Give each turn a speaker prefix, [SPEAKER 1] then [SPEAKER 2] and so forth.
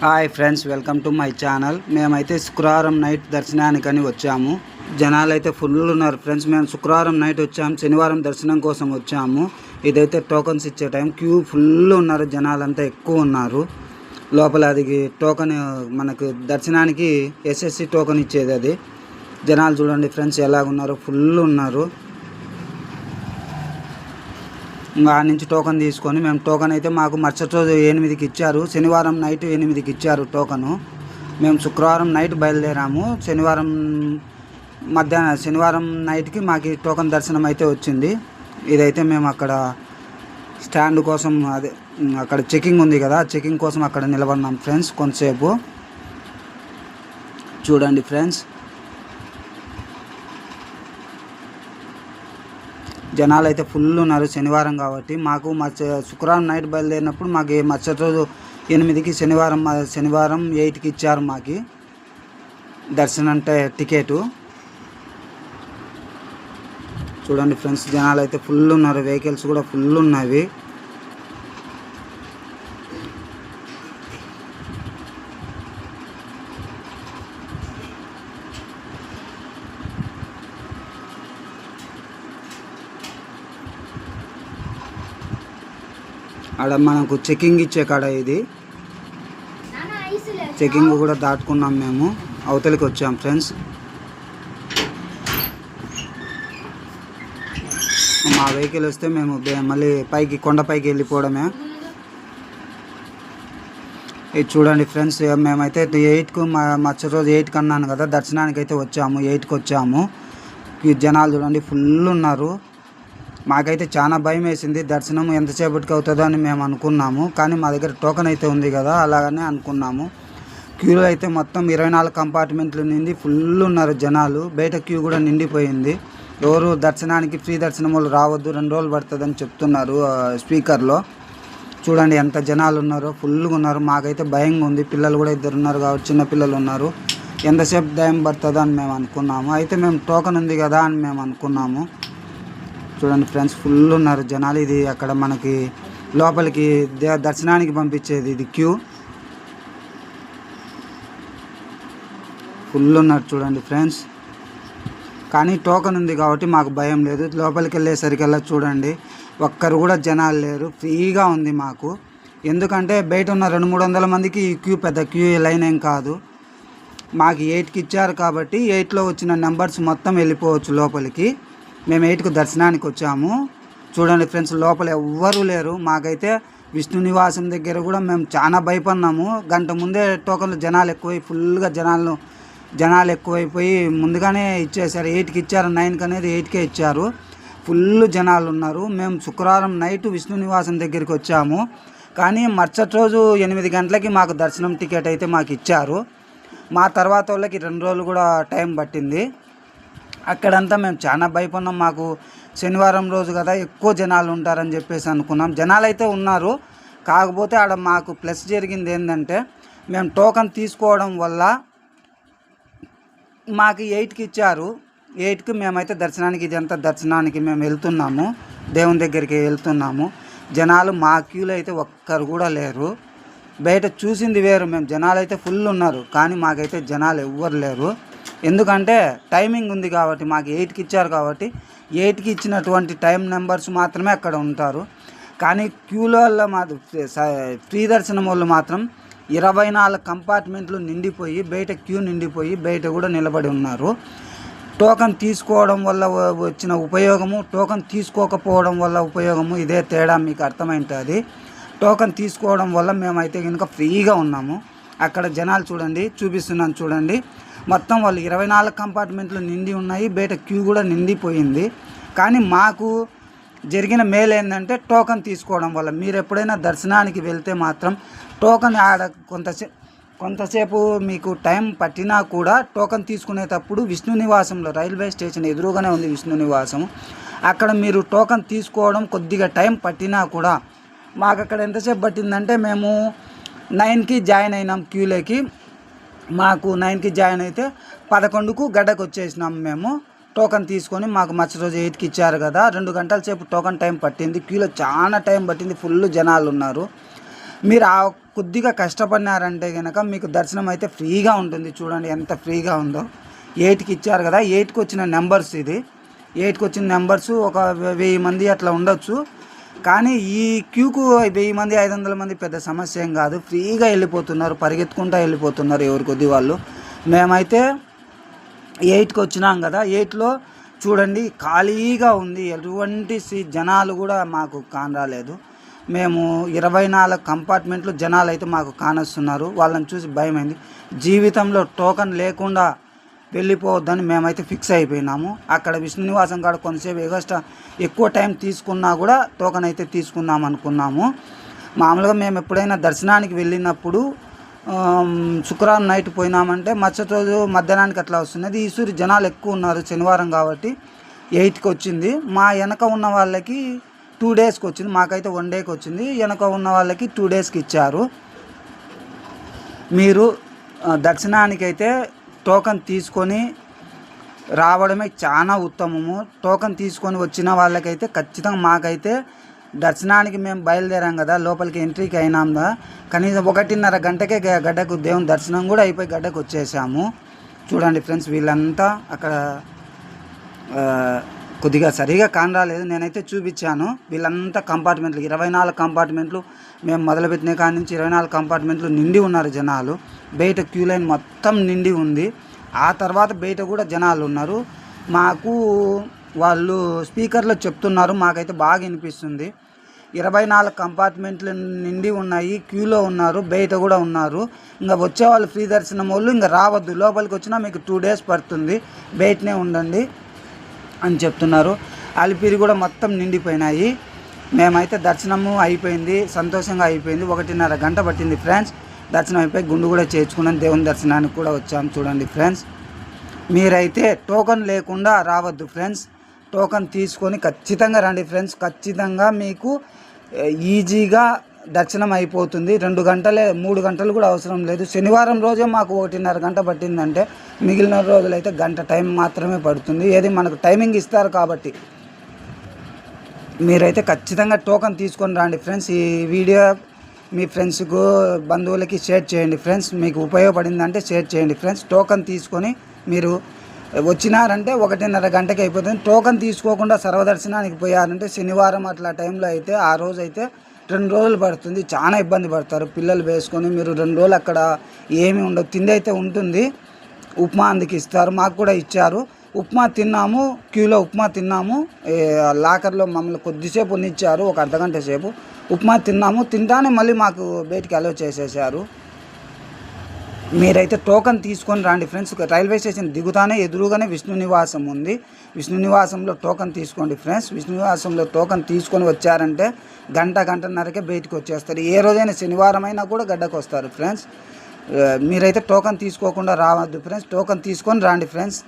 [SPEAKER 1] Hi friends, welcome to my channel. మేమైతే శుక్రవారం night దర్శనానికని వచ్చాము. జనాలు అయితే ఫుల్ ఉన్నారు ఫ్రెండ్స్. మేము శుక్రవారం నైట్ వచ్చాము, శనివారం దర్శనం కోసం వచ్చాము. ఇదైతే టోకన్స్ ఇచ్చే టైం. క్యూ ఫుల్ ఉన్నారు, జనాలంతా ఎక్కువ ఉన్నారు. లోపల అది టోకన్ మనకు దర్శనానికి ఎస్ఎస్సి టోకన్ ఇచ్చేది అది. జనాలు చూడండి ఫ్రెండ్స్ ఎలాగున్నారు, ఫుల్ ఉన్నారు. ఇంకా ఆ నుంచి టోకన్ తీసుకొని మేము టోకన్ అయితే మాకు మరుసటి రోజు 8కి ఇచ్చారు. శనివారం నైట్ 8కి ఇచ్చారు టోకను. మేము శుక్రవారం నైట్ బయలుదేరాము. శనివారం నైట్కి మాకు టోకన్ దర్శనం అయితే వచ్చింది. ఇదైతే మేము అక్కడ స్టాండ్ కోసం, అదే అక్కడ చెకింగ్ ఉంది కదా, చెకింగ్ కోసం అక్కడ నిలబడినాం ఫ్రెండ్స్ కొంతసేపు. చూడండి ఫ్రెండ్స్, జనాలు అయితే ఫుల్ ఉన్నారు శనివారం కాబట్టి. మాకు శుక్రవారం నైట్ బయలుదేరినప్పుడు మాకు మరుసటి రోజు 8కి శనివారం 8కి ఇచ్చారు మాకు దర్శనం అంటే టికెటు. చూడండి ఫ్రెండ్స్, జనాలు అయితే ఫుల్ ఉన్నారు, వెహికల్స్ కూడా ఫుల్ ఉన్నవి. ఆడ మనకు చెకింగ్ ఇచ్చే కాడ ఇది. చెకింగ్ కూడా దాటుకున్నాం, మేము అవతలికి వచ్చాం ఫ్రెండ్స్. మా వెహికల్ వస్తే మేము మళ్ళీ కొండపైకి వెళ్ళిపోవడమే. ఇది చూడండి ఫ్రెండ్స్, మేమైతే 8కు మరుసటి రోజు 8కి అన్నాను కదా, దర్శనానికి అయితే వచ్చాము. 8కి వచ్చాము. జనాలు చూడండి ఫుల్ ఉన్నారు. మాకైతే చాలా భయం వేసింది, దర్శనం ఎంతసేపటికి అవుతుందో అని మేము అనుకున్నాము. కానీ మా దగ్గర టోకెన్ అయితే ఉంది కదా, అలాగనే అనుకున్నాము. క్యూలో అయితే మొత్తం 24 కంపార్ట్మెంట్లు నిండి ఫుల్ ఉన్నారు జనాలు. బయట క్యూ కూడా నిండిపోయింది. ఎవరు దర్శనానికి ఫ్రీ దర్శనం వాళ్ళు రావద్దు, 2 రోజులు పడుతుందని చెప్తున్నారు స్పీకర్లో. చూడండి ఎంత జనాలు ఉన్నారో, ఫుల్గా ఉన్నారు. మాకైతే భయంగా ఉంది. పిల్లలు కూడా 2 ఉన్నారు కాబట్టి, చిన్న పిల్లలు ఉన్నారు. ఎంతసేపు టైం పడుతుందో అని మేము అనుకున్నాము. అయితే మేము టోకెన్ ఉంది కదా అని మేము అనుకున్నాము. చూడండి ఫ్రెండ్స్, ఫుల్ ఉన్నారు జనాలు. ఇది అక్కడ మనకి లోపలికి దర్శనానికి పంపించేది ఇది క్యూ. ఫుల్ ఉన్నారు చూడండి ఫ్రెండ్స్. కానీ టోకెన్ ఉంది కాబట్టి మాకు భయం లేదు. లోపలికి వెళ్ళేసరికల్లా చూడండి ఒక్కరు కూడా జనాలు లేరు, ఫ్రీగా ఉంది మాకు. ఎందుకంటే బయట ఉన్న 200-300 మందికి ఈ క్యూ పెద్ద క్యూ లైన్ ఏం కాదు. మాకు 8కి ఇచ్చారు కాబట్టి 8లో వచ్చిన నెంబర్స్ మొత్తం వెళ్ళిపోవచ్చు లోపలికి. మేము 8కు దర్శనానికి వచ్చాము. చూడండి ఫ్రెండ్స్, లోపల ఎవ్వరూ లేరు. మాకైతే విష్ణు నివాసం దగ్గర కూడా మేము చాలా భయపడినాము. గంట ముందే టోకన్లు జనాలు ఎక్కువై ఫుల్గా జనాలు ఎక్కువైపోయి ముందుగానే ఇచ్చేసారు. 8కి ఇచ్చారు, 9కి అనేది 8కే ఇచ్చారు. ఫుల్ జనాలు ఉన్నారు. మేము శుక్రవారం నైట్ విష్ణు నివాసం దగ్గరికి వచ్చాము. కానీ మరుసటి రోజు 8 గంటలకి మాకు దర్శనం టికెట్ అయితే మాకు ఇచ్చారు. మా తర్వాత వాళ్ళకి 2 రోజులు కూడా టైం పట్టింది. అక్కడంతా మేము చాలా భయపడినాం. మాకు శనివారం రోజు కదా, ఎక్కువ జనాలు ఉంటారని చెప్పేసి అనుకున్నాం. జనాలు అయితే ఉన్నారు. కాకపోతే ఆడ మాకు ప్లస్ జరిగింది ఏంటంటే, మేము టోకన్ తీసుకోవడం వల్ల మాకు 8కి ఇచ్చారు. 8కి మేమైతే దర్శనానికి మేము వెళ్తున్నాము, దేవుని దగ్గరికి వెళ్తున్నాము. జనాలు మా క్యూలో అయితే ఒక్కరు కూడా లేరు. బయట చూసింది వేరు, మేము జనాలు అయితే ఫుల్ ఉన్నారు. కానీ మాకైతే జనాలు ఎవ్వరు లేరు. ఎందుకంటే టైమింగ్ ఉంది కాబట్టి, మాకు 8కి ఇచ్చారు కాబట్టి 8కి ఇచ్చినటువంటి టైం నెంబర్స్ మాత్రమే అక్కడ ఉంటారు. కానీ క్యూలో ఫ్రీ దర్శనం వాళ్ళు మాత్రం 24 కంపార్ట్మెంట్లు నిండిపోయి, బయట క్యూ నిండిపోయి బయట కూడా నిలబడి ఉన్నారు. టోకన్ తీసుకోవడం వల్ల వచ్చిన ఉపయోగము, టోకన్ తీసుకోకపోవడం వల్ల ఉపయోగము, ఇదే తేడా మీకు అర్థమైంటుంది. టోకన్ తీసుకోవడం వల్ల మేమైతే కనుక ఫ్రీగా ఉన్నాము. అక్కడ జనాలు చూడండి, చూపిస్తున్నాను చూడండి. మొత్తం వాళ్ళు 24 కంపార్ట్మెంట్లు నిండి ఉన్నాయి, బయట క్యూ కూడా నిండిపోయింది. కానీ మాకు జరిగిన మేలు ఏంటంటే టోకన్ తీసుకోవడం వల్ల. మీరు ఎప్పుడైనా దర్శనానికి వెళ్తే మాత్రం టోకన్ ఆడ కొంతసేపు మీకు టైం పట్టినా కూడా టోకన్ తీసుకునేటప్పుడు విష్ణు నివాసంలో, రైల్వే స్టేషన్ ఎదురుగానే ఉంది విష్ణు నివాసం, అక్కడ మీరు టోకన్ తీసుకోవడం కొద్దిగా టైం పట్టినా కూడా, మాకు అక్కడ ఎంతసేపు పట్టిందంటే మేము 9కి జాయిన్ అయినాం క్యూలోకి. మాకు 9కి జాయిన్ అయితే 11కు గడ్డకు వచ్చేసినాం మేము. టోకన్ తీసుకొని మాకు మరుసటి రోజు 8కి ఇచ్చారు కదా, 2 గంటల సేపు టోకన్ టైం పట్టింది. క్యూలో చాలా టైం పట్టింది, ఫుల్ జనాలు ఉన్నారు. మీరు ఆ కొద్దిగా కష్టపడినారంటే కనుక మీకు దర్శనం అయితే ఫ్రీగా ఉంటుంది. చూడండి ఎంత ఫ్రీగా ఉందో. 8కి ఇచ్చారు కదా, 8కి వచ్చిన నెంబర్స్ ఇది. 8కి వచ్చిన నెంబర్స్ ఒక 1000 మంది అట్లా ఉండొచ్చు. కానీ ఈ క్యూకు 1000 మంది 500 మంది పెద్ద సమస్య ఏం కాదు. ఫ్రీగా వెళ్ళిపోతున్నారు, పరిగెత్తుకుంటూ వెళ్ళిపోతున్నారు ఎవరి కొద్ది వాళ్ళు. మేమైతే 8కి వచ్చినాం కదా, 8లో చూడండి ఖాళీగా ఉంది. ఎటువంటి జనాలు కూడా మాకు కానరాలేదు. మేము 24 కంపార్ట్మెంట్లు జనాలు అయితే మాకు కానొస్తున్నారు. వాళ్ళని చూసి భయమైంది. జీవితంలో టోకన్ లేకుండా వెళ్ళిపోవద్దని మేమైతే ఫిక్స్ అయిపోయినాము. అక్కడ విష్ణు నివాసం కాడ కొంతసేపు ఎక్కువ టైం తీసుకున్నా కూడా టోకన్ అయితే తీసుకుందాం అనుకున్నాము. మామూలుగా మేము ఎప్పుడైనా దర్శనానికి వెళ్ళినప్పుడు శుక్రవారం నైట్ పోయినామంటే మరుసటి రోజు మధ్యాహ్నానికి అట్లా వస్తున్నది. ఈసారి జనాలు ఎక్కువ ఉన్నారు శనివారం కాబట్టి 8కి వచ్చింది. మా వెనక ఉన్న వాళ్ళకి 2 డేస్కి వచ్చింది, మాకైతే 1 డేకి వచ్చింది. వెనక ఉన్న వాళ్ళకి 2 డేస్కి ఇచ్చారు. మీరు దర్శనానికైతే టోకన్ తీసుకొని రావడమే చాలా ఉత్తమము. టోకన్ తీసుకొని వచ్చిన వాళ్ళకైతే ఖచ్చితంగా మాకైతే దర్శనానికి మేము బయలుదేరాం కదా, లోపలికి ఎంట్రీకి అయినాం కదా, కనీసం 1:30 గంటకే గడ్డకు దేవుని దర్శనం కూడా అయిపోయి గడ్డకు వచ్చేసాము. చూడండి ఫ్రెండ్స్, వీళ్ళంతా అక్కడ కొద్దిగా సరిగా కానరాలేదు. నేనైతే చూపించాను. వీళ్ళంతా కంపార్ట్మెంట్లు 24 కంపార్ట్మెంట్లు మేము మొదలుపెట్టిన కాడి నుంచి 24 కంపార్ట్మెంట్లు నిండి ఉన్నారు జనాలు. బయట క్యూ లైన్ మొత్తం నిండి ఉంది. ఆ తర్వాత బయట కూడా జనాలు ఉన్నారు. మాకు వాళ్ళు స్పీకర్లో చెప్తున్నారు, మాకైతే బాగా వినిపిస్తుంది. 24 కంపార్ట్మెంట్లు నిండి ఉన్నాయి, క్యూలో ఉన్నారు, బయట కూడా ఉన్నారు. ఇంకా వచ్చేవాళ్ళు ఫ్రీ దర్శనం వాళ్ళు ఇంకా రావద్దు, లోపలికి వచ్చినా మీకు 2 డేస్ పడుతుంది, బయటనే ఉండండి అని చెప్తున్నారు. అలిపిరి కూడా మొత్తం నిండిపోయినాయి. మేమైతే దర్శనము అయిపోయింది, సంతోషంగా అయిపోయింది. 1:30 గంట పట్టింది ఫ్రెండ్స్. దర్శనం అయిపోయి గుండు కూడా చేర్చుకున్నాను, దేవుని దర్శనానికి కూడా వచ్చాము. చూడండి ఫ్రెండ్స్, మీరైతే టోకన్ లేకుండా రావద్దు ఫ్రెండ్స్. టోకన్ తీసుకొని ఖచ్చితంగా రండి ఫ్రెండ్స్. ఖచ్చితంగా మీకు ఈజీగా దర్శనం అయిపోతుంది. 2 గంటలే, 3 గంటలు కూడా అవసరం లేదు. శనివారం రోజే మాకు 1:30 గంట పట్టిందంటే మిగిలిన రోజులైతే గంట టైం మాత్రమే పడుతుంది. ఏది మనకు టైమింగ్ ఇస్తారు కాబట్టి మీరైతే ఖచ్చితంగా టోకన్ తీసుకొని రండి ఫ్రెండ్స్. ఈ వీడియో మీ ఫ్రెండ్స్కు బంధువులకి షేర్ చేయండి ఫ్రెండ్స్. మీకు ఉపయోగపడిందంటే షేర్ చేయండి ఫ్రెండ్స్. టోకన్ తీసుకొని మీరు వచ్చినారంటే 1:30 గంటకి అయిపోతుంది. టోకన్ తీసుకోకుండా సర్వదర్శనానికి పోయారంటే శనివారం అట్లా టైంలో అయితే ఆ రోజు అయితే 2 రోజులు పడుతుంది. చాలా ఇబ్బంది పడతారు పిల్లలు వేసుకొని. మీరు 2 రోజులు అక్కడ ఏమీ ఉండదు. తిండి అయితే ఉంటుంది, ఉప్మా అందుకు ఇస్తారు, మాకు కూడా ఇచ్చారు. ఉప్మా తిన్నాము, క్యూలో ఉప్మా తిన్నాము. లాకర్లో మమ్మల్ని కొద్దిసేపు ఉన్నిచ్చారు, ఒక అర్ధగంట సేపు ఉప్మా తిన్నాము. తింటానే మళ్ళీ మాకు బయటికి అలౌ చేసేసారు. మీరైతే టోకన్ తీసుకొని రండి ఫ్రెండ్స్. రైల్వే స్టేషన్ దిగుతానే ఎదురుగానే విష్ణు నివాసం ఉంది. విష్ణు నివాసంలో టోకన్ తీసుకోండి ఫ్రెండ్స్. విష్ణు నివాసంలో టోకన్ తీసుకొని వచ్చారంటే గంటన్నరకే బయటకు వచ్చేస్తారు. ఏ రోజైనా శనివారం అయినా కూడా గడ్డకు వస్తారు ఫ్రెండ్స్. మీరైతే టోకన్ తీసుకోకుండా రావద్దు ఫ్రెండ్స్. టోకన్ తీసుకొని రండి ఫ్రెండ్స్.